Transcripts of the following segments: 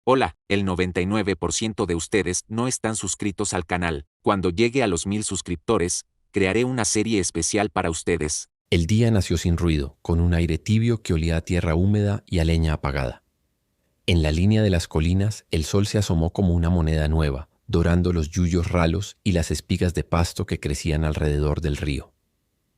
Hola, el 99% de ustedes no están suscritos al canal. Cuando llegue a los 1000 suscriptores, crearé una serie especial para ustedes. El día nació sin ruido, con un aire tibio que olía a tierra húmeda y a leña apagada. En la línea de las colinas, el sol se asomó como una moneda nueva, dorando los yuyos ralos y las espigas de pasto que crecían alrededor del río.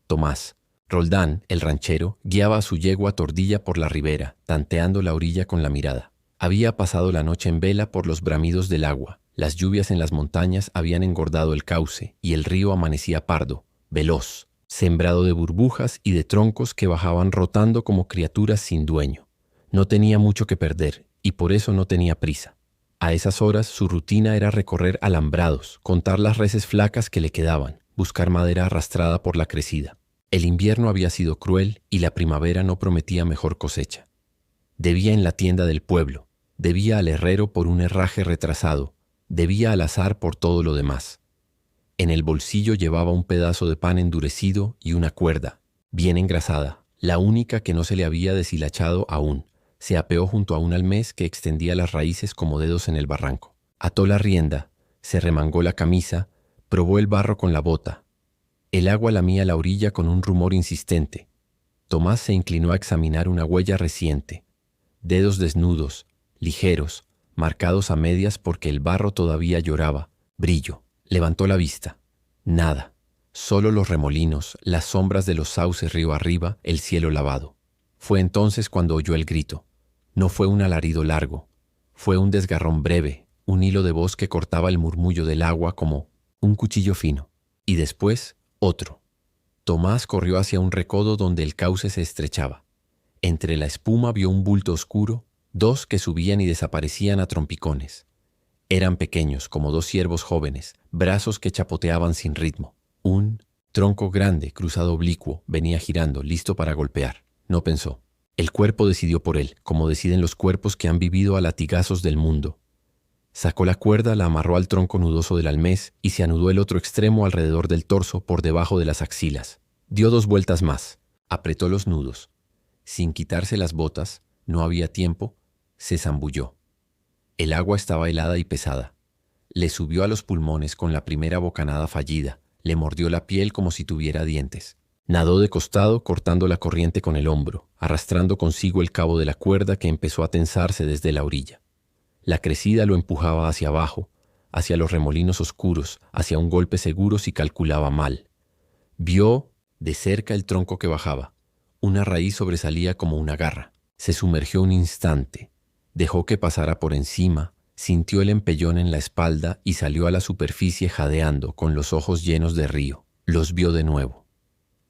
Tomás, Roldán, el ranchero, guiaba a su yegua tordilla por la ribera, tanteando la orilla con la mirada. Había pasado la noche en vela por los bramidos del agua. Las lluvias en las montañas habían engordado el cauce y el río amanecía pardo, veloz, sembrado de burbujas y de troncos que bajaban rotando como criaturas sin dueño. No tenía mucho que perder y por eso no tenía prisa. A esas horas su rutina era recorrer alambrados, contar las reses flacas que le quedaban, buscar madera arrastrada por la crecida. El invierno había sido cruel y la primavera no prometía mejor cosecha. Debía en la tienda del pueblo, debía al herrero por un herraje retrasado, debía al azar por todo lo demás. En el bolsillo llevaba un pedazo de pan endurecido y una cuerda, bien engrasada, la única que no se le había deshilachado aún. Se apeó junto a un almés que extendía las raíces como dedos en el barranco. Ató la rienda, se remangó la camisa, probó el barro con la bota. El agua lamía la orilla con un rumor insistente. Tomás se inclinó a examinar una huella reciente. Dedos desnudos, ligeros, marcados a medias porque el barro todavía lloraba. Brillo. Levantó la vista. Nada. Solo los remolinos, las sombras de los sauces río arriba, el cielo lavado. Fue entonces cuando oyó el grito. No fue un alarido largo. Fue un desgarrón breve, un hilo de voz que cortaba el murmullo del agua como un cuchillo fino. Y después, otro. Tomás corrió hacia un recodo donde el cauce se estrechaba. Entre la espuma vio un bulto oscuro, dos que subían y desaparecían a trompicones. Eran pequeños, como dos ciervos jóvenes, brazos que chapoteaban sin ritmo. Un tronco grande, cruzado oblicuo, venía girando, listo para golpear. No pensó. El cuerpo decidió por él, como deciden los cuerpos que han vivido a latigazos del mundo. Sacó la cuerda, la amarró al tronco nudoso del almés y se anudó el otro extremo alrededor del torso por debajo de las axilas. Dio 2 vueltas más, apretó los nudos. Sin quitarse las botas, no había tiempo, se zambulló. El agua estaba helada y pesada. Le subió a los pulmones con la primera bocanada fallida, le mordió la piel como si tuviera dientes. Nadó de costado cortando la corriente con el hombro, arrastrando consigo el cabo de la cuerda que empezó a tensarse desde la orilla. La crecida lo empujaba hacia abajo, hacia los remolinos oscuros, hacia un golpe seguro si calculaba mal. Vio de cerca el tronco que bajaba. Una raíz sobresalía como una garra. Se sumergió un instante, dejó que pasara por encima, sintió el empellón en la espalda y salió a la superficie jadeando con los ojos llenos de río. Los vio de nuevo.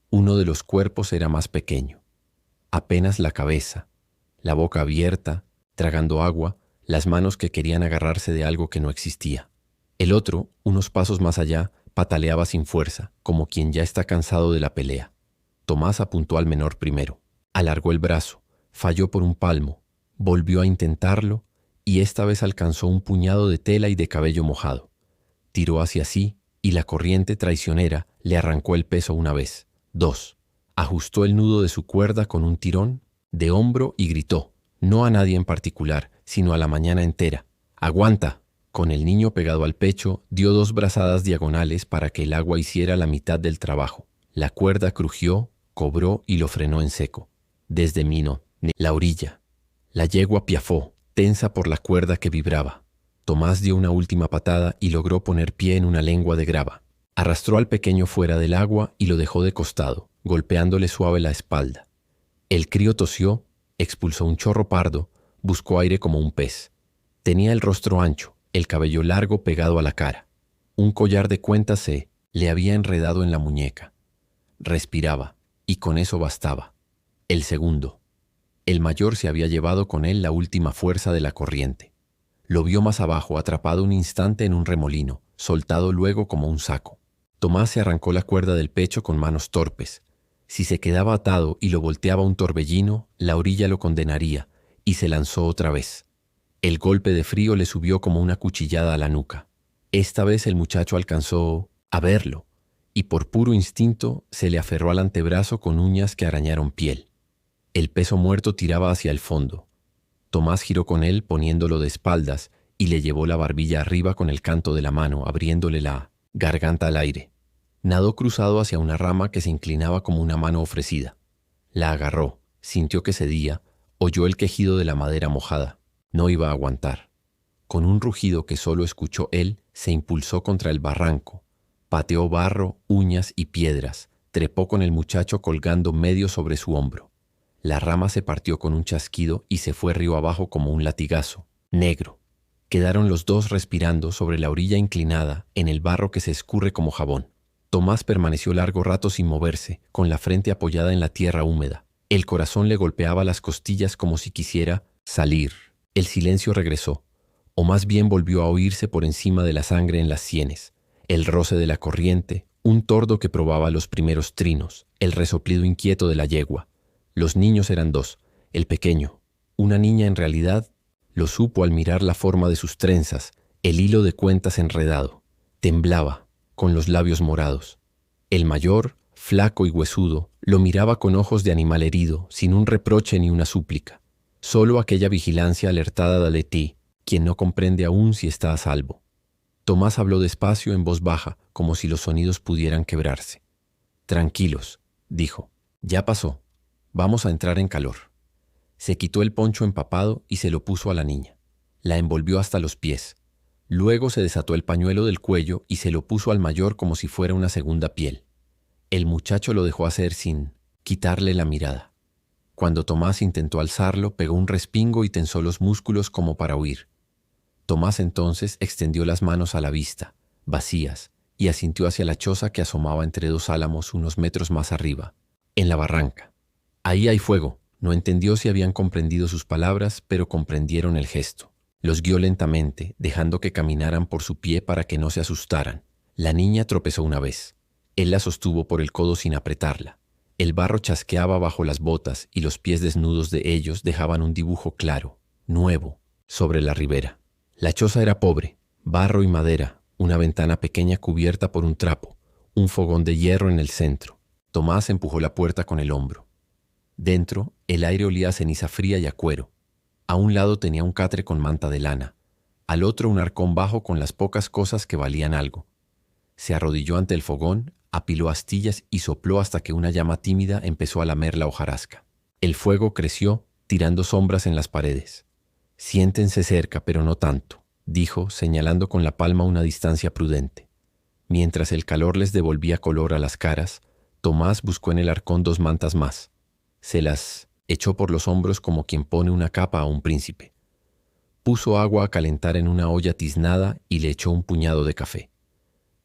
Uno de los cuerpos era más pequeño. Apenas la cabeza, la boca abierta, tragando agua, las manos que querían agarrarse de algo que no existía. El otro, unos pasos más allá, pataleaba sin fuerza, como quien ya está cansado de la pelea. Tomás apuntó al menor primero. Alargó el brazo, falló por un palmo, volvió a intentarlo y esta vez alcanzó un puñado de tela y de cabello mojado. Tiró hacia sí y la corriente traicionera le arrancó el peso una vez, 2. Ajustó el nudo de su cuerda con un tirón de hombro y gritó, no a nadie en particular, sino a la mañana entera. ¡Aguanta! Con el niño pegado al pecho, dio 2 brazadas diagonales para que el agua hiciera la mitad del trabajo. La cuerda crujió, cobró y lo frenó en seco. Desde Mino, la orilla. La yegua piafó, tensa por la cuerda que vibraba. Tomás dio una última patada y logró poner pie en una lengua de grava. Arrastró al pequeño fuera del agua y lo dejó de costado, golpeándole suave la espalda. El crío tosió, expulsó un chorro pardo, buscó aire como un pez. Tenía el rostro ancho, el cabello largo pegado a la cara. Un collar de cuentas se le había enredado en la muñeca. Respiraba, y con eso bastaba. El segundo. El mayor se había llevado con él la última fuerza de la corriente. Lo vio más abajo, atrapado un instante en un remolino, soltado luego como un saco. Tomás se arrancó la cuerda del pecho con manos torpes. Si se quedaba atado y lo volteaba un torbellino, la orilla lo condenaría, y se lanzó otra vez. El golpe de frío le subió como una cuchillada a la nuca. Esta vez el muchacho alcanzó a verlo, y por puro instinto se le aferró al antebrazo con uñas que arañaron piel. El peso muerto tiraba hacia el fondo. Tomás giró con él poniéndolo de espaldas y le llevó la barbilla arriba con el canto de la mano, abriéndole la garganta al aire. Nadó cruzado hacia una rama que se inclinaba como una mano ofrecida. La agarró, sintió que cedía, oyó el quejido de la madera mojada. No iba a aguantar. Con un rugido que solo escuchó él, se impulsó contra el barranco. Pateó barro, uñas y piedras. Trepó con el muchacho colgando medio sobre su hombro. La rama se partió con un chasquido y se fue río abajo como un latigazo, negro. Quedaron los dos respirando sobre la orilla inclinada, en el barro que se escurre como jabón. Tomás permaneció largo rato sin moverse, con la frente apoyada en la tierra húmeda. El corazón le golpeaba las costillas como si quisiera salir. El silencio regresó, o más bien volvió a oírse por encima de la sangre en las sienes. El roce de la corriente, un tordo que probaba los primeros trinos, el resoplido inquieto de la yegua. Los niños eran dos, el pequeño, una niña en realidad, lo supo al mirar la forma de sus trenzas, el hilo de cuentas enredado. Temblaba, con los labios morados. El mayor, flaco y huesudo, lo miraba con ojos de animal herido, sin un reproche ni una súplica. Solo aquella vigilancia alertada de ti, quien no comprende aún si está a salvo. Tomás habló despacio en voz baja, como si los sonidos pudieran quebrarse. «Tranquilos», dijo, «ya pasó. Vamos a entrar en calor». Se quitó el poncho empapado y se lo puso a la niña. La envolvió hasta los pies. Luego se desató el pañuelo del cuello y se lo puso al mayor como si fuera una segunda piel. El muchacho lo dejó hacer sin quitarle la mirada. Cuando Tomás intentó alzarlo, pegó un respingo y tensó los músculos como para huir. Tomás entonces extendió las manos a la vista, vacías, y asintió hacia la choza que asomaba entre dos álamos unos metros más arriba, en la barranca. «Ahí hay fuego». No entendió si habían comprendido sus palabras, pero comprendieron el gesto. Los guió lentamente, dejando que caminaran por su pie para que no se asustaran. La niña tropezó una vez. Él la sostuvo por el codo sin apretarla. El barro chasqueaba bajo las botas y los pies desnudos de ellos dejaban un dibujo claro, nuevo, sobre la ribera. La choza era pobre, barro y madera, una ventana pequeña cubierta por un trapo, un fogón de hierro en el centro. Tomás empujó la puerta con el hombro. Dentro, el aire olía a ceniza fría y a cuero. A un lado tenía un catre con manta de lana, al otro un arcón bajo con las pocas cosas que valían algo. Se arrodilló ante el fogón, apiló astillas y sopló hasta que una llama tímida empezó a lamer la hojarasca. El fuego creció, tirando sombras en las paredes. «Siéntense cerca, pero no tanto», dijo, señalando con la palma una distancia prudente. Mientras el calor les devolvía color a las caras, Tomás buscó en el arcón 2 mantas más. Se las echó por los hombros como quien pone una capa a un príncipe. Puso agua a calentar en una olla tiznada y le echó un puñado de café.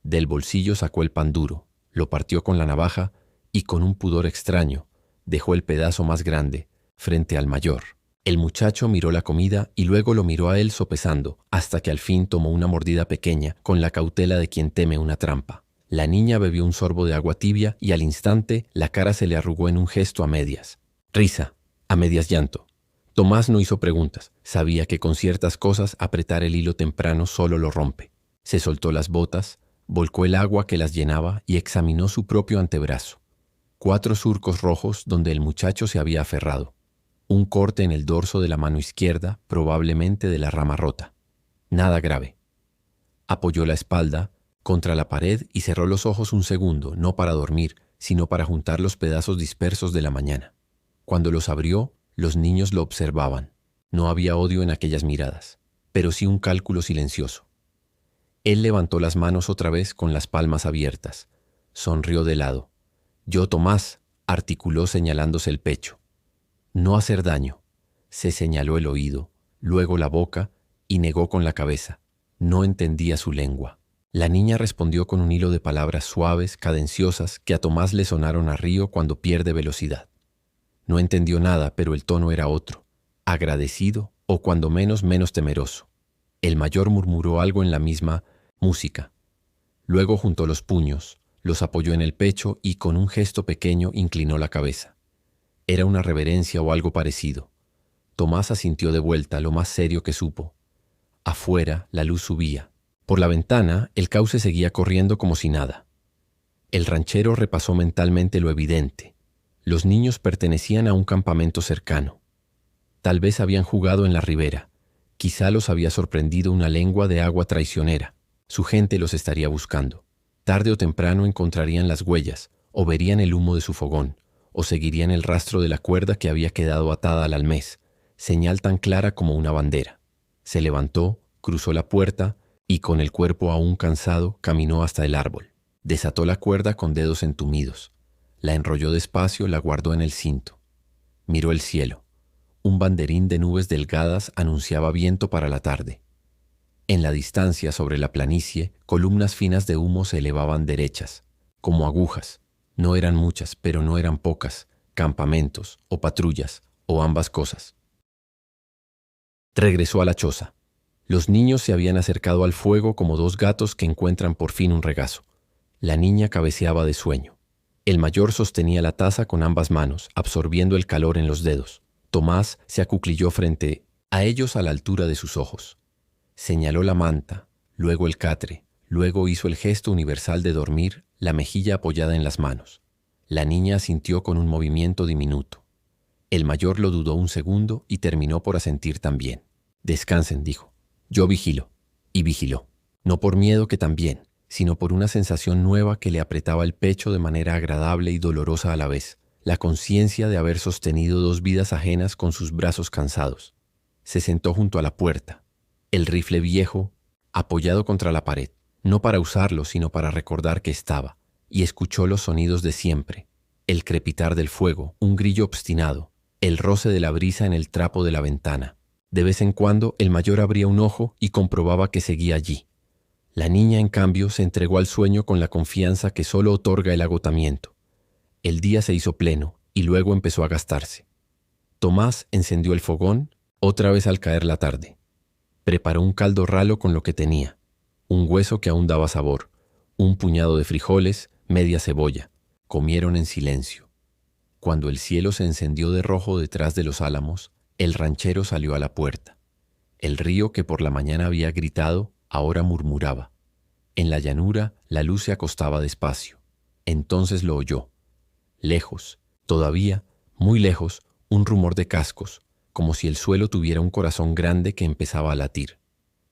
Del bolsillo sacó el pan duro, lo partió con la navaja y con un pudor extraño dejó el pedazo más grande frente al mayor. El muchacho miró la comida y luego lo miró a él sopesando, hasta que al fin tomó una mordida pequeña con la cautela de quien teme una trampa. La niña bebió un sorbo de agua tibia y al instante la cara se le arrugó en un gesto a medias. Risa, a medias llanto. Tomás no hizo preguntas. Sabía que con ciertas cosas apretar el hilo temprano solo lo rompe. Se soltó las botas, volcó el agua que las llenaba y examinó su propio antebrazo. 4 surcos rojos donde el muchacho se había aferrado. Un corte en el dorso de la mano izquierda, probablemente de la rama rota. Nada grave. Apoyó la espalda contra la pared y cerró los ojos un segundo, no para dormir, sino para juntar los pedazos dispersos de la mañana. Cuando los abrió, los niños lo observaban. No había odio en aquellas miradas, pero sí un cálculo silencioso. Él levantó las manos otra vez con las palmas abiertas. Sonrió de lado. «Yo, Tomás», articuló señalándose el pecho. «No hacer daño». Se señaló el oído, luego la boca y negó con la cabeza. No entendía su lengua. La niña respondió con un hilo de palabras suaves, cadenciosas, que a Tomás le sonaron a río cuando pierde velocidad. No entendió nada, pero el tono era otro, agradecido o cuando menos temeroso. El mayor murmuró algo en la misma música. Luego juntó los puños, los apoyó en el pecho y con un gesto pequeño inclinó la cabeza. Era una reverencia o algo parecido. Tomás asintió de vuelta, lo más serio que supo. Afuera, la luz subía. Por la ventana, el cauce seguía corriendo como si nada. El ranchero repasó mentalmente lo evidente. Los niños pertenecían a un campamento cercano. Tal vez habían jugado en la ribera. Quizá los había sorprendido una lengua de agua traicionera. Su gente los estaría buscando. Tarde o temprano encontrarían las huellas, o verían el humo de su fogón, o seguirían el rastro de la cuerda que había quedado atada al almés, señal tan clara como una bandera. Se levantó, cruzó la puerta y, con el cuerpo aún cansado, caminó hasta el árbol. Desató la cuerda con dedos entumidos. La enrolló despacio, la guardó en el cinto. Miró el cielo. Un banderín de nubes delgadas anunciaba viento para la tarde. En la distancia, sobre la planicie, columnas finas de humo se elevaban derechas, como agujas. No eran muchas, pero no eran pocas, campamentos, o patrullas, o ambas cosas. Regresó a la choza. Los niños se habían acercado al fuego como dos gatos que encuentran por fin un regazo. La niña cabeceaba de sueño. El mayor sostenía la taza con ambas manos, absorbiendo el calor en los dedos. Tomás se acuclilló frente a ellos a la altura de sus ojos. Señaló la manta, luego el catre, luego hizo el gesto universal de dormir, la mejilla apoyada en las manos. La niña asintió con un movimiento diminuto. El mayor lo dudó un segundo y terminó por asentir también. «Descansen», dijo. «Yo vigilo». Y vigiló. No por miedo, que también, sino por una sensación nueva que le apretaba el pecho de manera agradable y dolorosa a la vez. La conciencia de haber sostenido dos vidas ajenas con sus brazos cansados. Se sentó junto a la puerta. El rifle viejo, apoyado contra la pared, no para usarlo, sino para recordar que estaba, y escuchó los sonidos de siempre, el crepitar del fuego, un grillo obstinado, el roce de la brisa en el trapo de la ventana. De vez en cuando el mayor abría un ojo y comprobaba que seguía allí. La niña, en cambio, se entregó al sueño con la confianza que solo otorga el agotamiento. El día se hizo pleno y luego empezó a gastarse. Tomás encendió el fogón, otra vez al caer la tarde. Preparó un caldo ralo con lo que tenía, un hueso que aún daba sabor, un puñado de frijoles, media cebolla. Comieron en silencio. Cuando el cielo se encendió de rojo detrás de los álamos, el ranchero salió a la puerta. El río, que por la mañana había gritado, ahora murmuraba. En la llanura la luz se acostaba despacio. Entonces lo oyó. Lejos, todavía, muy lejos, un rumor de cascos, como si el suelo tuviera un corazón grande que empezaba a latir.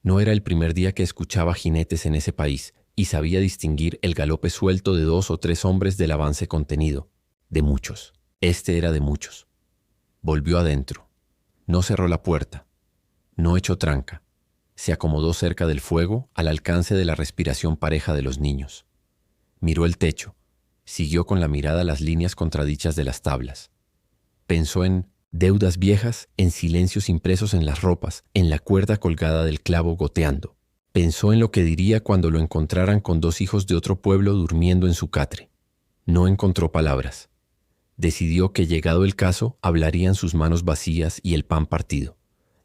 No era el primer día que escuchaba jinetes en ese país y sabía distinguir el galope suelto de 2 o 3 hombres del avance contenido. De muchos. Este era de muchos. Volvió adentro. No cerró la puerta. No echó tranca. Se acomodó cerca del fuego, al alcance de la respiración pareja de los niños. Miró el techo. Siguió con la mirada las líneas contradichas de las tablas. Pensó en deudas viejas, en silencios impresos en las ropas, en la cuerda colgada del clavo goteando. Pensó en lo que diría cuando lo encontraran con 2 hijos de otro pueblo durmiendo en su catre. No encontró palabras. Decidió que, llegado el caso, hablarían sus manos vacías y el pan partido.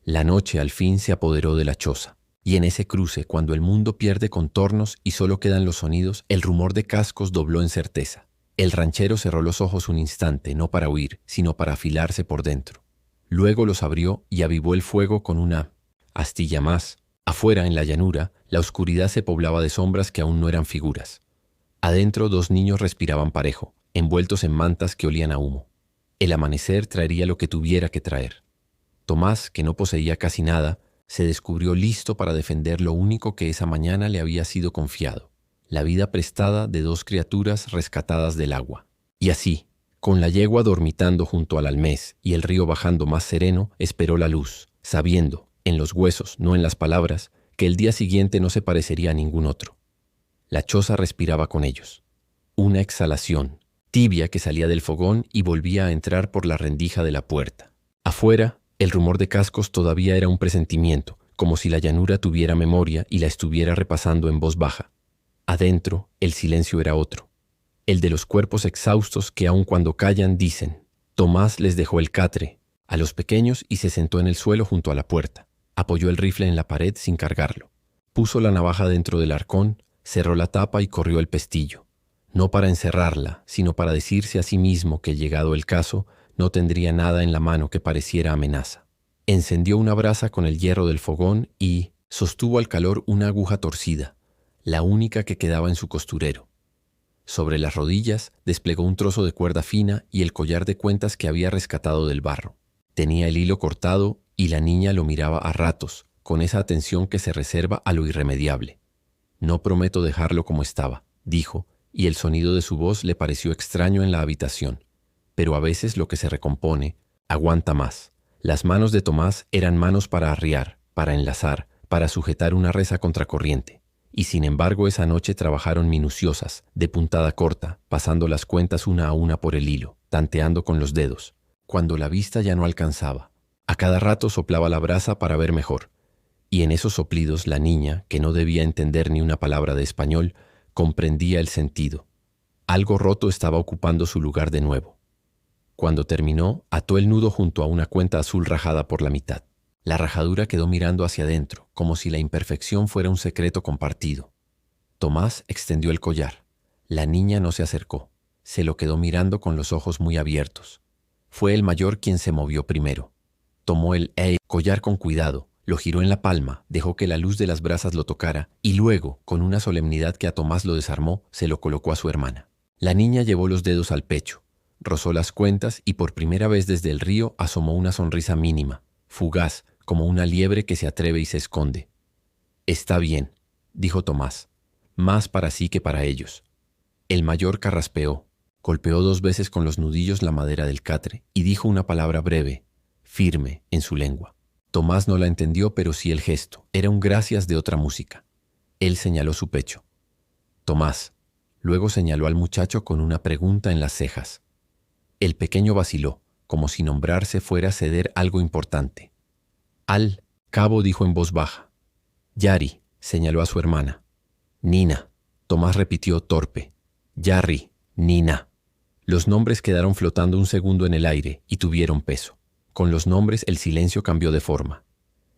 La noche al fin se apoderó de la choza. Y en ese cruce, cuando el mundo pierde contornos y solo quedan los sonidos, el rumor de cascos dobló en certeza. El ranchero cerró los ojos un instante, no para huir, sino para afilarse por dentro. Luego los abrió y avivó el fuego con una astilla más. Afuera, en la llanura, la oscuridad se poblaba de sombras que aún no eran figuras. Adentro 2 niños respiraban parejo, envueltos en mantas que olían a humo. El amanecer traería lo que tuviera que traer. Tomás, que no poseía casi nada, se descubrió listo para defender lo único que esa mañana le había sido confiado, la vida prestada de 2 criaturas rescatadas del agua. Y así, con la yegua dormitando junto al almés y el río bajando más sereno, esperó la luz, sabiendo, en los huesos, no en las palabras, que el día siguiente no se parecería a ningún otro. La choza respiraba con ellos. Una exhalación, tibia, que salía del fogón y volvía a entrar por la rendija de la puerta. Afuera, el rumor de cascos todavía era un presentimiento, como si la llanura tuviera memoria y la estuviera repasando en voz baja. Adentro, el silencio era otro, el de los cuerpos exhaustos que aun cuando callan dicen. Tomás les dejó el catre a los pequeños y se sentó en el suelo junto a la puerta. Apoyó el rifle en la pared sin cargarlo. Puso la navaja dentro del arcón, cerró la tapa y corrió el pestillo. No para encerrarla, sino para decirse a sí mismo que, llegado el caso, no tendría nada en la mano que pareciera amenaza. Encendió una brasa con el hierro del fogón y sostuvo al calor una aguja torcida, la única que quedaba en su costurero. Sobre las rodillas desplegó un trozo de cuerda fina y el collar de cuentas que había rescatado del barro. Tenía el hilo cortado y la niña lo miraba a ratos, con esa atención que se reserva a lo irremediable. «No prometo dejarlo como estaba», dijo, y el sonido de su voz le pareció extraño en la habitación. Pero a veces lo que se recompone aguanta más. Las manos de Tomás eran manos para arriar, para enlazar, para sujetar una reza contracorriente. Y sin embargo esa noche trabajaron minuciosas, de puntada corta, pasando las cuentas una a una por el hilo, tanteando con los dedos, cuando la vista ya no alcanzaba. A cada rato soplaba la brasa para ver mejor. Y en esos soplidos la niña, que no debía entender ni una palabra de español, comprendía el sentido. Algo roto estaba ocupando su lugar de nuevo. Cuando terminó, ató el nudo junto a una cuenta azul rajada por la mitad. La rajadura quedó mirando hacia adentro, como si la imperfección fuera un secreto compartido. Tomás extendió el collar. La niña no se acercó. Se lo quedó mirando con los ojos muy abiertos. Fue el mayor quien se movió primero. Tomó el collar con cuidado, lo giró en la palma, dejó que la luz de las brasas lo tocara y luego, con una solemnidad que a Tomás lo desarmó, se lo colocó a su hermana. La niña llevó los dedos al pecho, rozó las cuentas y por primera vez desde el río asomó una sonrisa mínima, fugaz, como una liebre que se atreve y se esconde. «Está bien», dijo Tomás, más para sí que para ellos. El mayor carraspeó, golpeó 2 veces con los nudillos la madera del catre y dijo una palabra breve, firme, en su lengua. Tomás no la entendió, pero sí el gesto. Era un gracias de otra música. Él señaló su pecho. «Tomás». Luego señaló al muchacho con una pregunta en las cejas. El pequeño vaciló, como si nombrarse fuera a ceder algo importante. «Al cabo», dijo en voz baja. «Yari», señaló a su hermana. «Nina», Tomás repitió torpe. «Yarri, Nina». Los nombres quedaron flotando un segundo en el aire y tuvieron peso. Con los nombres el silencio cambió de forma.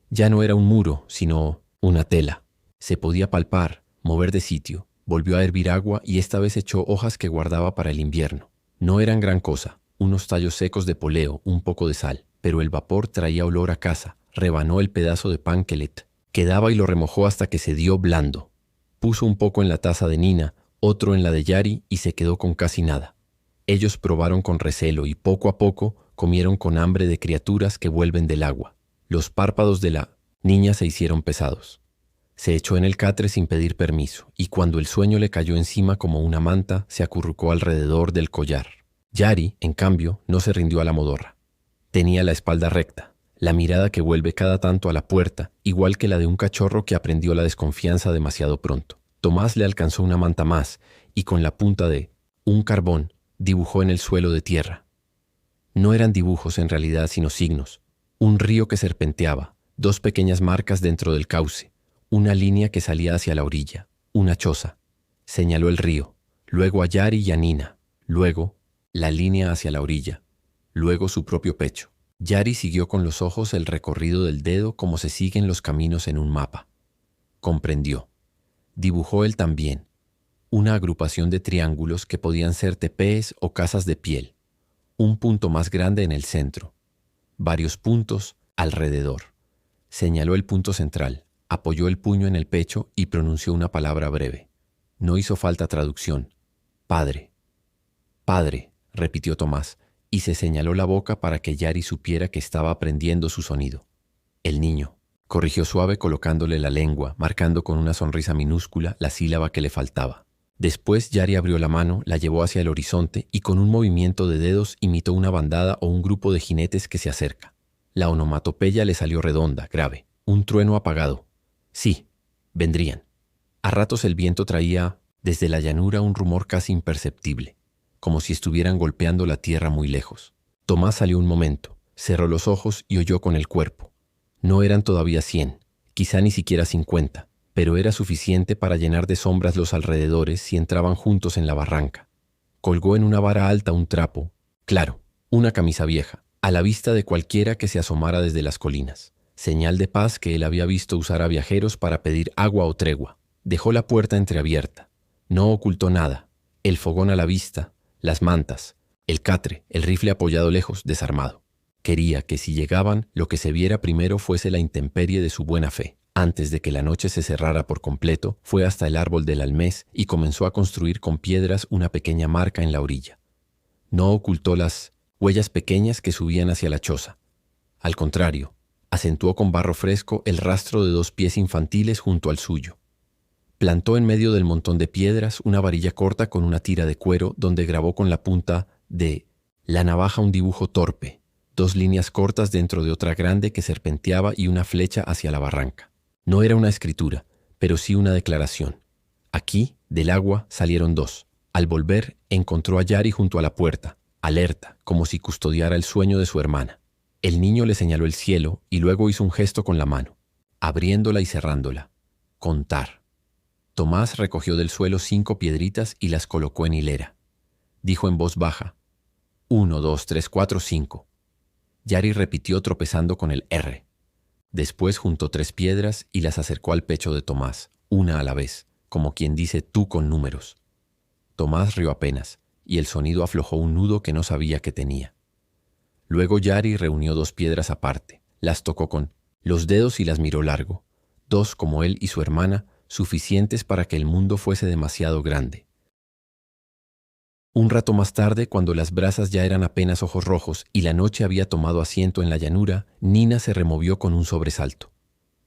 Ya no era un muro, sino una tela. Se podía palpar, mover de sitio. Volvió a hervir agua y esta vez echó hojas que guardaba para el invierno. No eran gran cosa, unos tallos secos de poleo, un poco de sal, pero el vapor traía olor a casa. Rebanó el pedazo de pan que le quedaba y lo remojó hasta que se dio blando. Puso un poco en la taza de Nina, otro en la de Yari y se quedó con casi nada. Ellos probaron con recelo y poco a poco comieron con hambre de criaturas que vuelven del agua. Los párpados de la niña se hicieron pesados. Se echó en el catre sin pedir permiso, y cuando el sueño le cayó encima como una manta, se acurrucó alrededor del collar. Yari, en cambio, no se rindió a la modorra. Tenía la espalda recta, la mirada que vuelve cada tanto a la puerta, igual que la de un cachorro que aprendió la desconfianza demasiado pronto. Tomás le alcanzó una manta más, y con la punta de un carbón dibujó en el suelo de tierra. No eran dibujos en realidad, sino signos. Un río que serpenteaba, 2 pequeñas marcas dentro del cauce, una línea que salía hacia la orilla, una choza. Señaló el río, luego a Yari y a Nina, luego la línea hacia la orilla, luego su propio pecho. Yari siguió con los ojos el recorrido del dedo como se siguen los caminos en un mapa. Comprendió. Dibujó él también, una agrupación de triángulos que podían ser tepés o casas de piel. Un punto más grande en el centro, varios puntos alrededor. Señaló el punto central, apoyó el puño en el pecho y pronunció una palabra breve. No hizo falta traducción. «Padre». «Padre», repitió Tomás, y se señaló la boca para que Yari supiera que estaba aprendiendo su sonido. «El niño», corrigió suave colocándole la lengua, marcando con una sonrisa minúscula la sílaba que le faltaba. Después Yari abrió la mano, la llevó hacia el horizonte y con un movimiento de dedos imitó una bandada o un grupo de jinetes que se acerca. La onomatopeya le salió redonda, grave. Un trueno apagado. Sí, vendrían. A ratos el viento traía desde la llanura un rumor casi imperceptible, como si estuvieran golpeando la tierra muy lejos. Tomás salió un momento, cerró los ojos y oyó con el cuerpo. No eran todavía 100, quizá ni siquiera 50. Pero era suficiente para llenar de sombras los alrededores si entraban juntos en la barranca. Colgó en una vara alta un trapo, claro, una camisa vieja, a la vista de cualquiera que se asomara desde las colinas. Señal de paz que él había visto usar a viajeros para pedir agua o tregua. Dejó la puerta entreabierta. No ocultó nada. El fogón a la vista, las mantas, el catre, el rifle apoyado lejos, desarmado. Quería que si llegaban, lo que se viera primero fuese la intemperie de su buena fe. Antes de que la noche se cerrara por completo, fue hasta el árbol del almés y comenzó a construir con piedras una pequeña marca en la orilla. No ocultó las huellas pequeñas que subían hacia la choza. Al contrario, acentuó con barro fresco el rastro de 2 pies infantiles junto al suyo. Plantó en medio del montón de piedras una varilla corta con una tira de cuero donde grabó con la punta de la navaja un dibujo torpe, 2 líneas cortas dentro de otra grande que serpenteaba y una flecha hacia la barranca. No era una escritura, pero sí una declaración. Aquí, del agua, salieron 2. Al volver, encontró a Yari junto a la puerta, alerta, como si custodiara el sueño de su hermana. El niño le señaló el cielo y luego hizo un gesto con la mano, abriéndola y cerrándola. Contar. Tomás recogió del suelo 5 piedritas y las colocó en hilera. Dijo en voz baja: 1, 2, 3, 4, 5. Yari repitió tropezando con el R. Después juntó 3 piedras y las acercó al pecho de Tomás, una a la vez, como quien dice tú con números. Tomás rió apenas, y el sonido aflojó un nudo que no sabía que tenía. Luego Yari reunió 2 piedras aparte, las tocó con los dedos y las miró largo, 2 como él y su hermana, suficientes para que el mundo fuese demasiado grande. Un rato más tarde, cuando las brasas ya eran apenas ojos rojos y la noche había tomado asiento en la llanura, Nina se removió con un sobresalto.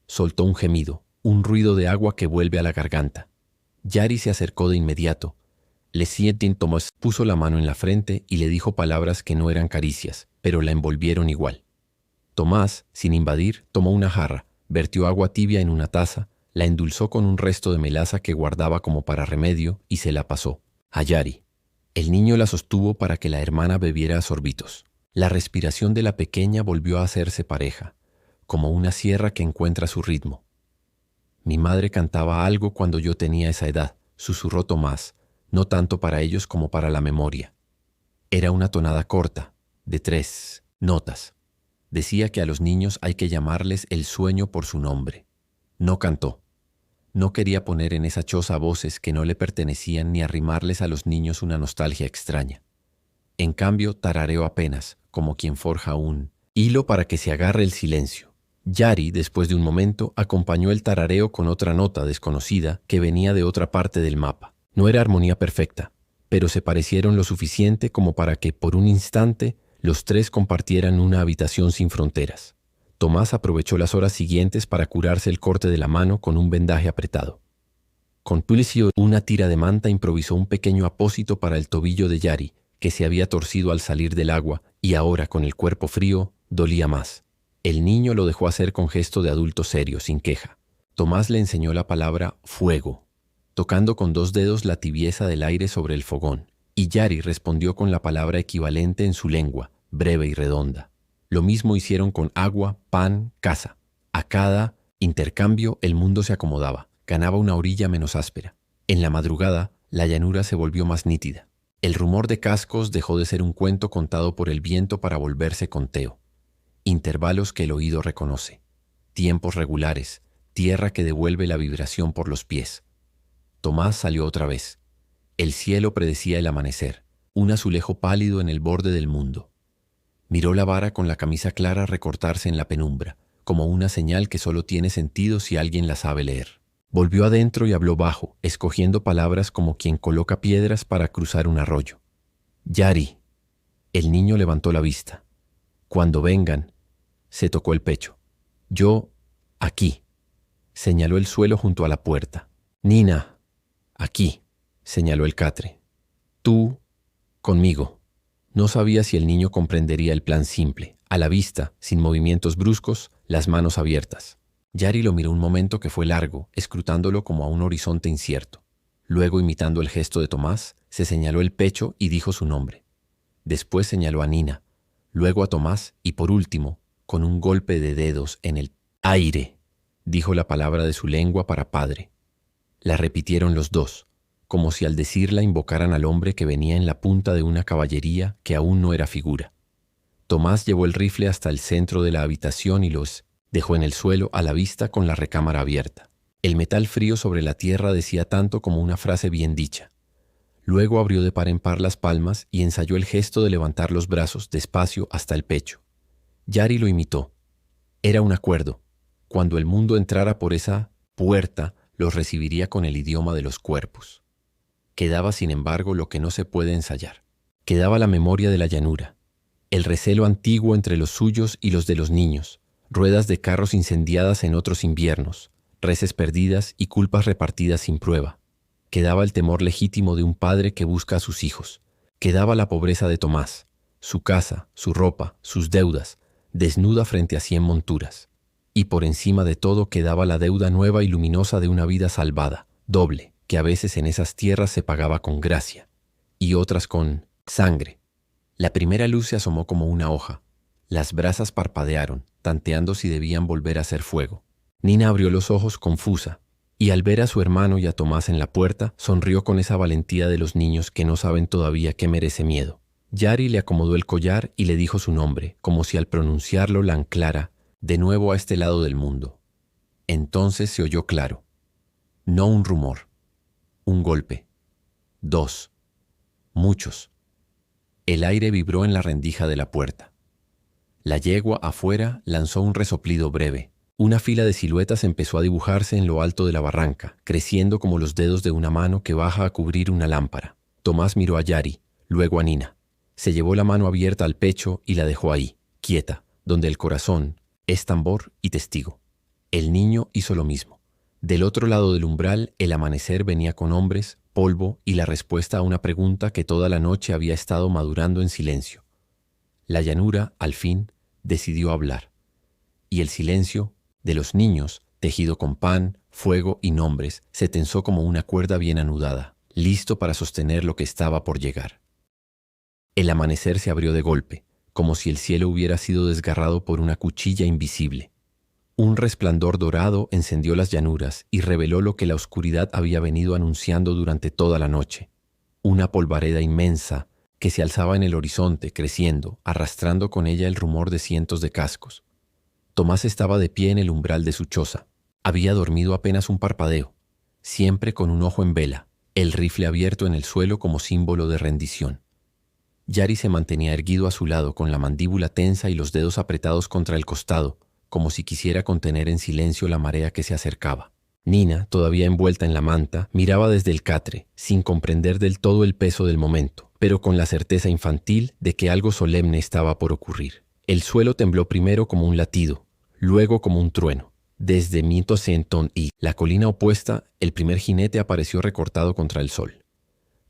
Soltó un gemido, un ruido de agua que vuelve a la garganta. Yari se acercó de inmediato. Le Sietin Tomás puso la mano en la frente y le dijo palabras que no eran caricias, pero la envolvieron igual. Tomás, sin invadir, tomó una jarra, vertió agua tibia en una taza, la endulzó con un resto de melaza que guardaba como para remedio y se la pasó a Yari. El niño la sostuvo para que la hermana bebiera a sorbitos. La respiración de la pequeña volvió a hacerse pareja, como una sierra que encuentra su ritmo. Mi madre cantaba algo cuando yo tenía esa edad, susurró Tomás, no tanto para ellos como para la memoria. Era una tonada corta, de 3 notas. Decía que a los niños hay que llamarles el sueño por su nombre. No cantó. No quería poner en esa choza voces que no le pertenecían ni arrimarles a los niños una nostalgia extraña. En cambio, tarareó apenas, como quien forja un hilo para que se agarre el silencio. Yari, después de un momento, acompañó el tarareo con otra nota desconocida que venía de otra parte del mapa. No era armonía perfecta, pero se parecieron lo suficiente como para que, por un instante, los 3 compartieran una habitación sin fronteras. Tomás aprovechó las horas siguientes para curarse el corte de la mano con un vendaje apretado. Con Pulicio, una tira de manta, improvisó un pequeño apósito para el tobillo de Yari, que se había torcido al salir del agua y ahora, con el cuerpo frío, dolía más. El niño lo dejó hacer con gesto de adulto serio, sin queja. Tomás le enseñó la palabra fuego, tocando con 2 dedos la tibieza del aire sobre el fogón, y Yari respondió con la palabra equivalente en su lengua, breve y redonda. Lo mismo hicieron con agua, pan, casa. A cada intercambio el mundo se acomodaba, ganaba una orilla menos áspera. En la madrugada, la llanura se volvió más nítida. El rumor de cascos dejó de ser un cuento contado por el viento para volverse conteo. Intervalos que el oído reconoce. Tiempos regulares, tierra que devuelve la vibración por los pies. Tomás salió otra vez. El cielo predecía el amanecer, un azulejo pálido en el borde del mundo. Miró la vara con la camisa clara recortarse en la penumbra, como una señal que solo tiene sentido si alguien la sabe leer. Volvió adentro y habló bajo, escogiendo palabras como quien coloca piedras para cruzar un arroyo. Yari. El niño levantó la vista. Cuando vengan, se tocó el pecho. Yo, aquí. Señaló el suelo junto a la puerta. Nina, aquí. Señaló el catre. Tú, conmigo. No sabía si el niño comprendería el plan simple, a la vista, sin movimientos bruscos, las manos abiertas. Yari lo miró un momento que fue largo, escrutándolo como a un horizonte incierto. Luego, imitando el gesto de Tomás, se señaló el pecho y dijo su nombre. Después señaló a Nina, luego a Tomás y por último, con un golpe de dedos en el aire, dijo la palabra de su lengua para padre. La repitieron los 2. Como si al decirla invocaran al hombre que venía en la punta de una caballería que aún no era figura. Tomás llevó el rifle hasta el centro de la habitación y los dejó en el suelo a la vista con la recámara abierta. El metal frío sobre la tierra decía tanto como una frase bien dicha. Luego abrió de par en par las palmas y ensayó el gesto de levantar los brazos despacio hasta el pecho. Yari lo imitó. Era un acuerdo. Cuando el mundo entrara por esa puerta, los recibiría con el idioma de los cuerpos. Quedaba, sin embargo, lo que no se puede ensayar. Quedaba la memoria de la llanura. el recelo antiguo entre los suyos y los de los niños, ruedas de carros incendiadas en otros inviernos, reses perdidas y culpas repartidas sin prueba. Quedaba el temor legítimo de un padre que busca a sus hijos. Quedaba la pobreza de Tomás, su casa, su ropa, sus deudas, desnuda frente a 100 monturas. Y por encima de todo quedaba la deuda nueva y luminosa de una vida salvada, doble, que a veces en esas tierras se pagaba con gracia, y otras con sangre. La primera luz se asomó como una hoja. Las brasas parpadearon, tanteando si debían volver a hacer fuego. Nina abrió los ojos confusa, y al ver a su hermano y a Tomás en la puerta, sonrió con esa valentía de los niños que no saben todavía qué merece miedo. Yari le acomodó el collar y le dijo su nombre, como si al pronunciarlo la anclara de nuevo a este lado del mundo. Entonces se oyó claro. No un rumor. Un golpe. 2. Muchos. El aire vibró en la rendija de la puerta. La yegua afuera lanzó un resoplido breve. Una fila de siluetas empezó a dibujarse en lo alto de la barranca, creciendo como los dedos de una mano que baja a cubrir una lámpara. Tomás miró a Yari, luego a Nina. Se llevó la mano abierta al pecho y la dejó ahí, quieta, donde el corazón es tambor y testigo. El niño hizo lo mismo. Del otro lado del umbral, el amanecer venía con hombres, polvo y la respuesta a una pregunta que toda la noche había estado madurando en silencio. La llanura, al fin, decidió hablar. Y el silencio, de los niños, tejido con pan, fuego y nombres, se tensó como una cuerda bien anudada, listo para sostener lo que estaba por llegar. El amanecer se abrió de golpe, como si el cielo hubiera sido desgarrado por una cuchilla invisible. Un resplandor dorado encendió las llanuras y reveló lo que la oscuridad había venido anunciando durante toda la noche. Una polvareda inmensa que se alzaba en el horizonte, creciendo, arrastrando con ella el rumor de cientos de cascos. Tomás estaba de pie en el umbral de su choza. Había dormido apenas un parpadeo, siempre con un ojo en vela, el rifle abierto en el suelo como símbolo de rendición. Yari se mantenía erguido a su lado con la mandíbula tensa y los dedos apretados contra el costado, como si quisiera contener en silencio la marea que se acercaba. Nina, todavía envuelta en la manta, miraba desde el catre, sin comprender del todo el peso del momento, pero con la certeza infantil de que algo solemne estaba por ocurrir. El suelo tembló primero como un latido, luego como un trueno. Desde Mito-Senton y la colina opuesta, el primer jinete apareció recortado contra el sol.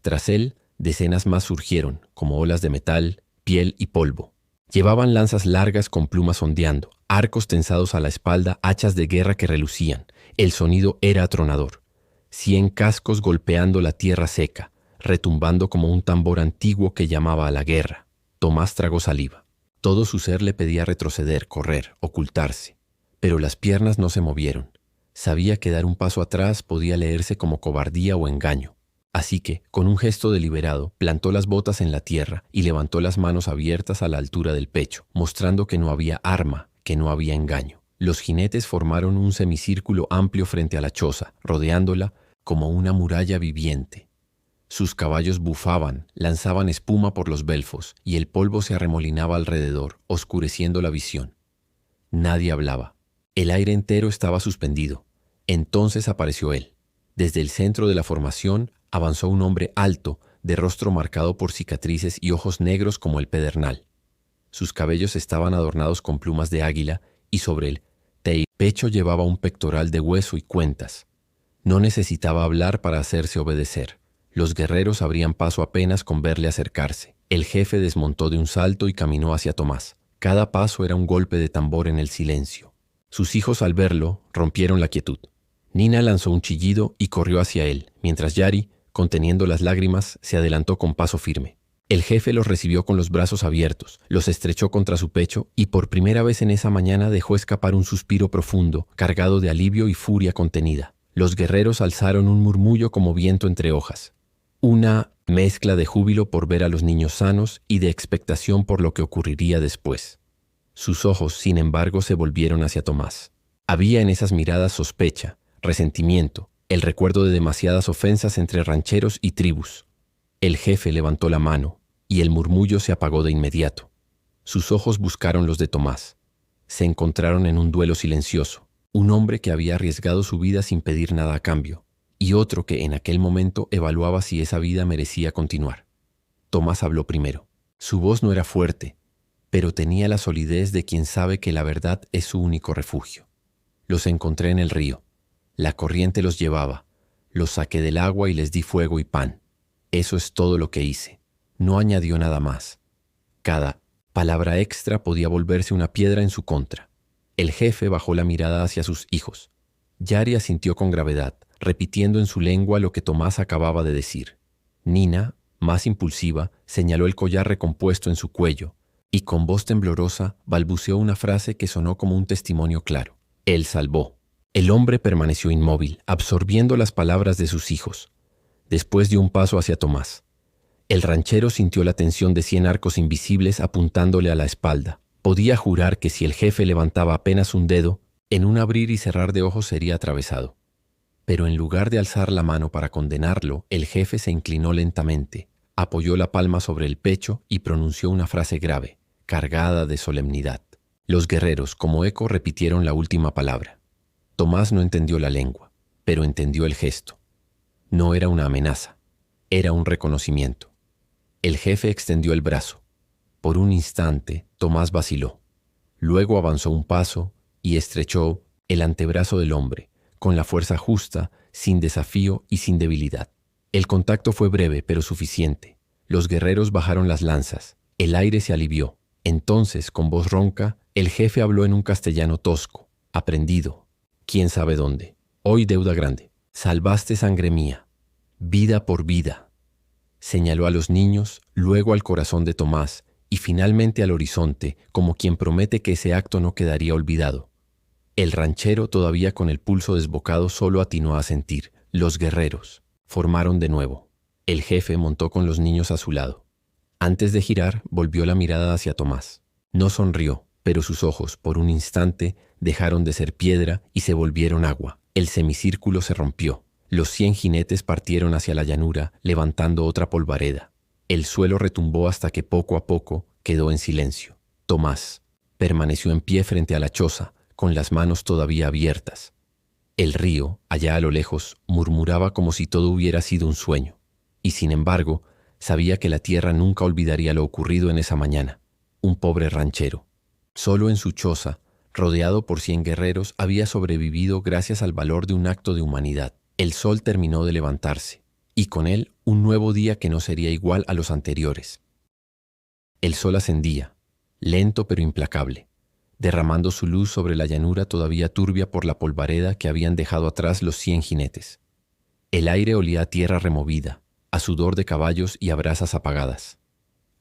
Tras él, decenas más surgieron, como olas de metal, piel y polvo. Llevaban lanzas largas con plumas ondeando, arcos tensados a la espalda, hachas de guerra que relucían. El sonido era atronador. 100 cascos golpeando la tierra seca, retumbando como un tambor antiguo que llamaba a la guerra. Tomás tragó saliva. Todo su ser le pedía retroceder, correr, ocultarse. Pero las piernas no se movieron. Sabía que dar un paso atrás podía leerse como cobardía o engaño. Así que, con un gesto deliberado, plantó las botas en la tierra y levantó las manos abiertas a la altura del pecho, mostrando que no había arma, que no había engaño. Los jinetes formaron un semicírculo amplio frente a la choza, rodeándola como una muralla viviente. Sus caballos bufaban, lanzaban espuma por los belfos, y el polvo se arremolinaba alrededor, oscureciendo la visión. Nadie hablaba. El aire entero estaba suspendido. Entonces apareció él. Desde el centro de la formación avanzó un hombre alto, de rostro marcado por cicatrices y ojos negros como el pedernal. Sus cabellos estaban adornados con plumas de águila y sobre el pecho llevaba un pectoral de hueso y cuentas. No necesitaba hablar para hacerse obedecer. Los guerreros abrían paso apenas con verle acercarse. El jefe desmontó de un salto y caminó hacia Tomás. Cada paso era un golpe de tambor en el silencio. Sus hijos al verlo rompieron la quietud. Nina lanzó un chillido y corrió hacia él, mientras Yari, conteniendo las lágrimas, se adelantó con paso firme. El jefe los recibió con los brazos abiertos, los estrechó contra su pecho y por primera vez en esa mañana dejó escapar un suspiro profundo, cargado de alivio y furia contenida. Los guerreros alzaron un murmullo como viento entre hojas. Una mezcla de júbilo por ver a los niños sanos y de expectación por lo que ocurriría después. Sus ojos, sin embargo, se volvieron hacia Tomás. Había en esas miradas sospecha, resentimiento, el recuerdo de demasiadas ofensas entre rancheros y tribus. El jefe levantó la mano y el murmullo se apagó de inmediato. Sus ojos buscaron los de Tomás. Se encontraron en un duelo silencioso. Un hombre que había arriesgado su vida sin pedir nada a cambio, y otro que en aquel momento evaluaba si esa vida merecía continuar. Tomás habló primero. Su voz no era fuerte, pero tenía la solidez de quien sabe que la verdad es su único refugio. Los encontré en el río. La corriente los llevaba. Los saqué del agua y les di fuego y pan. Eso es todo lo que hice. No añadió nada más. Cada palabra extra podía volverse una piedra en su contra. El jefe bajó la mirada hacia sus hijos. Yari asintió con gravedad, repitiendo en su lengua lo que Tomás acababa de decir. Nina, más impulsiva, señaló el collar recompuesto en su cuello y con voz temblorosa balbuceó una frase que sonó como un testimonio claro. Él salvó. El hombre permaneció inmóvil, absorbiendo las palabras de sus hijos. Después dio un paso hacia Tomás. El ranchero sintió la tensión de 100 arcos invisibles apuntándole a la espalda. Podía jurar que si el jefe levantaba apenas un dedo, en un abrir y cerrar de ojos sería atravesado. Pero en lugar de alzar la mano para condenarlo, el jefe se inclinó lentamente, apoyó la palma sobre el pecho y pronunció una frase grave, cargada de solemnidad. Los guerreros, como eco, repitieron la última palabra. Tomás no entendió la lengua, pero entendió el gesto. No era una amenaza, era un reconocimiento. El jefe extendió el brazo. Por un instante, Tomás vaciló. Luego avanzó un paso y estrechó el antebrazo del hombre, con la fuerza justa, sin desafío y sin debilidad. El contacto fue breve, pero suficiente. Los guerreros bajaron las lanzas. El aire se alivió. Entonces, con voz ronca, el jefe habló en un castellano tosco, aprendido. ¿Quién sabe dónde? Hoy deuda grande. Salvaste sangre mía. Vida por vida. Señaló a los niños, luego al corazón de Tomás y finalmente al horizonte, como quien promete que ese acto no quedaría olvidado. El ranchero, todavía con el pulso desbocado, solo atinó a sentir. Los guerreros formaron de nuevo. El jefe montó con los niños a su lado. Antes de girar, volvió la mirada hacia Tomás. No sonrió, pero sus ojos, por un instante, dejaron de ser piedra y se volvieron agua. El semicírculo se rompió. Los 100 jinetes partieron hacia la llanura, levantando otra polvareda. El suelo retumbó hasta que poco a poco quedó en silencio. Tomás permaneció en pie frente a la choza, con las manos todavía abiertas. El río, allá a lo lejos, murmuraba como si todo hubiera sido un sueño. Y sin embargo, sabía que la tierra nunca olvidaría lo ocurrido en esa mañana. Un pobre ranchero, solo en su choza, rodeado por 100 guerreros, había sobrevivido gracias al valor de un acto de humanidad. El sol terminó de levantarse, y con él un nuevo día que no sería igual a los anteriores. El sol ascendía, lento pero implacable, derramando su luz sobre la llanura todavía turbia por la polvareda que habían dejado atrás los 100 jinetes. El aire olía a tierra removida, a sudor de caballos y a brasas apagadas.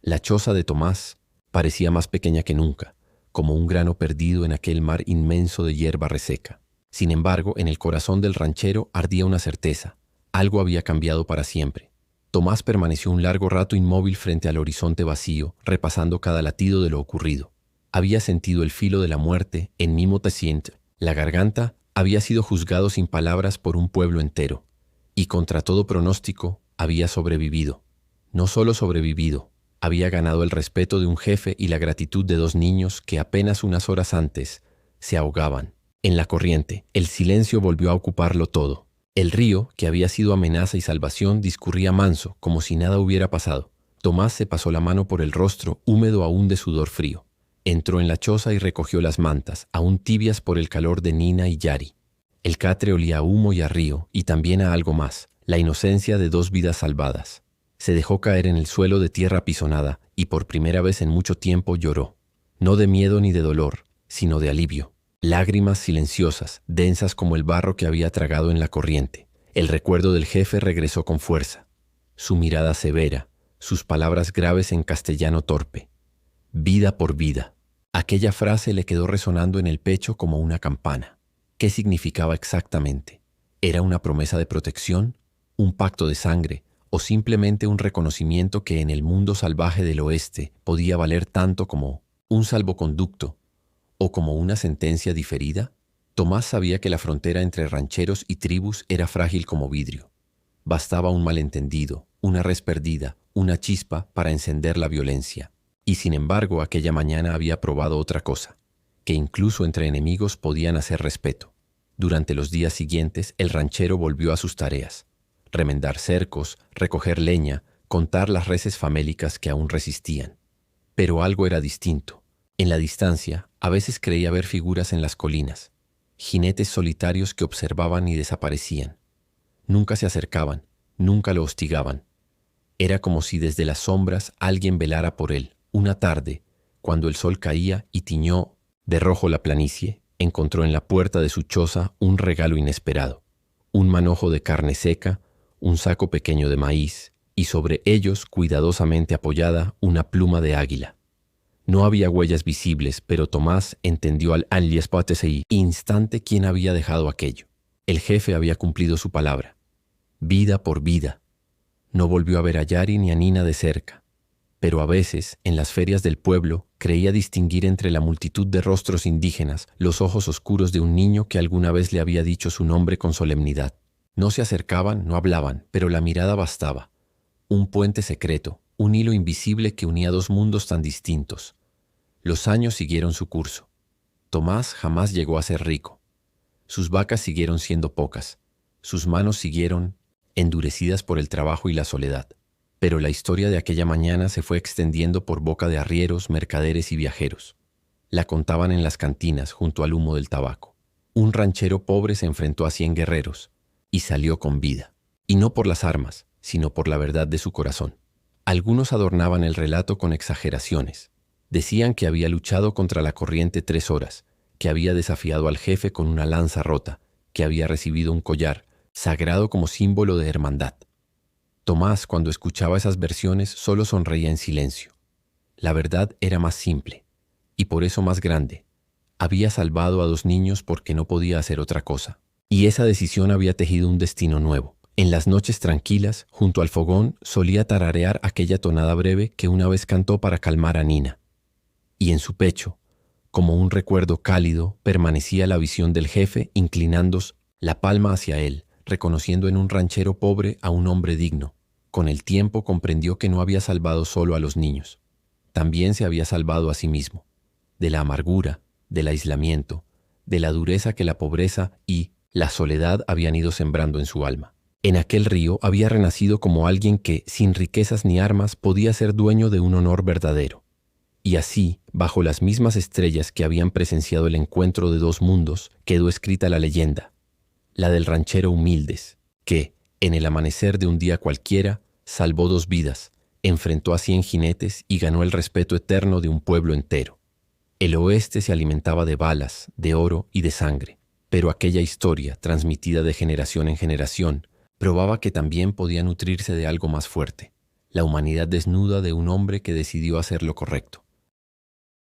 La choza de Tomás parecía más pequeña que nunca, como un grano perdido en aquel mar inmenso de hierba reseca. Sin embargo, en el corazón del ranchero ardía una certeza. Algo había cambiado para siempre. Tomás permaneció un largo rato inmóvil frente al horizonte vacío, repasando cada latido de lo ocurrido. Había sentido el filo de la muerte en Mimotecient. La garganta había sido juzgado sin palabras por un pueblo entero. Y contra todo pronóstico, había sobrevivido. No solo sobrevivido, había ganado el respeto de un jefe y la gratitud de 2 niños que apenas unas horas antes se ahogaban. En la corriente, el silencio volvió a ocuparlo todo. El río, que había sido amenaza y salvación, discurría manso, como si nada hubiera pasado. Tomás se pasó la mano por el rostro, húmedo aún de sudor frío. Entró en la choza y recogió las mantas, aún tibias por el calor de Nina y Yari. El catre olía a humo y a río, y también a algo más, la inocencia de 2 vidas salvadas. Se dejó caer en el suelo de tierra apisonada, y por primera vez en mucho tiempo lloró. No de miedo ni de dolor, sino de alivio. Lágrimas silenciosas, densas como el barro que había tragado en la corriente. El recuerdo del jefe regresó con fuerza. Su mirada severa, sus palabras graves en castellano torpe. Vida por vida. Aquella frase le quedó resonando en el pecho como una campana. ¿Qué significaba exactamente? ¿Era una promesa de protección? ¿Un pacto de sangre? ¿O simplemente un reconocimiento que en el mundo salvaje del oeste podía valer tanto como un salvoconducto? ¿O como una sentencia diferida? Tomás sabía que la frontera entre rancheros y tribus era frágil como vidrio. Bastaba un malentendido, una res perdida, una chispa para encender la violencia. Y sin embargo, aquella mañana había probado otra cosa, que incluso entre enemigos podían hacer respeto. Durante los días siguientes, el ranchero volvió a sus tareas. Remendar cercos, recoger leña, contar las reses famélicas que aún resistían. Pero algo era distinto. En la distancia, a veces creía ver figuras en las colinas, jinetes solitarios que observaban y desaparecían. Nunca se acercaban, nunca lo hostigaban. Era como si desde las sombras alguien velara por él. Una tarde, cuando el sol caía y tiñó de rojo la planicie, encontró en la puerta de su choza un regalo inesperado. Un manojo de carne seca, un saco pequeño de maíz, y sobre ellos, cuidadosamente apoyada, una pluma de águila. No había huellas visibles, pero Tomás entendió al instante quién había dejado aquello. El jefe había cumplido su palabra. Vida por vida. No volvió a ver a Yari ni a Nina de cerca, pero a veces, en las ferias del pueblo, creía distinguir entre la multitud de rostros indígenas los ojos oscuros de un niño que alguna vez le había dicho su nombre con solemnidad. No se acercaban, no hablaban, pero la mirada bastaba. Un puente secreto, un hilo invisible que unía dos mundos tan distintos. Los años siguieron su curso. Tomás jamás llegó a ser rico. Sus vacas siguieron siendo pocas. Sus manos siguieron endurecidas por el trabajo y la soledad. Pero la historia de aquella mañana se fue extendiendo por boca de arrieros, mercaderes y viajeros. La contaban en las cantinas junto al humo del tabaco. Un ranchero pobre se enfrentó a 100 guerreros y salió con vida. Y no por las armas, sino por la verdad de su corazón. Algunos adornaban el relato con exageraciones. Decían que había luchado contra la corriente 3 horas, que había desafiado al jefe con una lanza rota, que había recibido un collar, sagrado como símbolo de hermandad. Tomás, cuando escuchaba esas versiones, solo sonreía en silencio. La verdad era más simple, y por eso más grande. Había salvado a 2 niños porque no podía hacer otra cosa. Y esa decisión había tejido un destino nuevo. En las noches tranquilas, junto al fogón, solía tararear aquella tonada breve que una vez cantó para calmar a Nina. Y en su pecho, como un recuerdo cálido, permanecía la visión del jefe inclinando la palma hacia él, reconociendo en un ranchero pobre a un hombre digno. Con el tiempo comprendió que no había salvado solo a los niños. También se había salvado a sí mismo, de la amargura, del aislamiento, de la dureza que la pobreza y la soledad habían ido sembrando en su alma. En aquel río había renacido como alguien que, sin riquezas ni armas, podía ser dueño de un honor verdadero. Y así, bajo las mismas estrellas que habían presenciado el encuentro de 2 mundos, quedó escrita la leyenda, la del ranchero Humildes, que, en el amanecer de un día cualquiera, salvó 2 vidas, enfrentó a 100 jinetes y ganó el respeto eterno de un pueblo entero. El oeste se alimentaba de balas, de oro y de sangre, pero aquella historia, transmitida de generación en generación, probaba que también podía nutrirse de algo más fuerte, la humanidad desnuda de un hombre que decidió hacer lo correcto.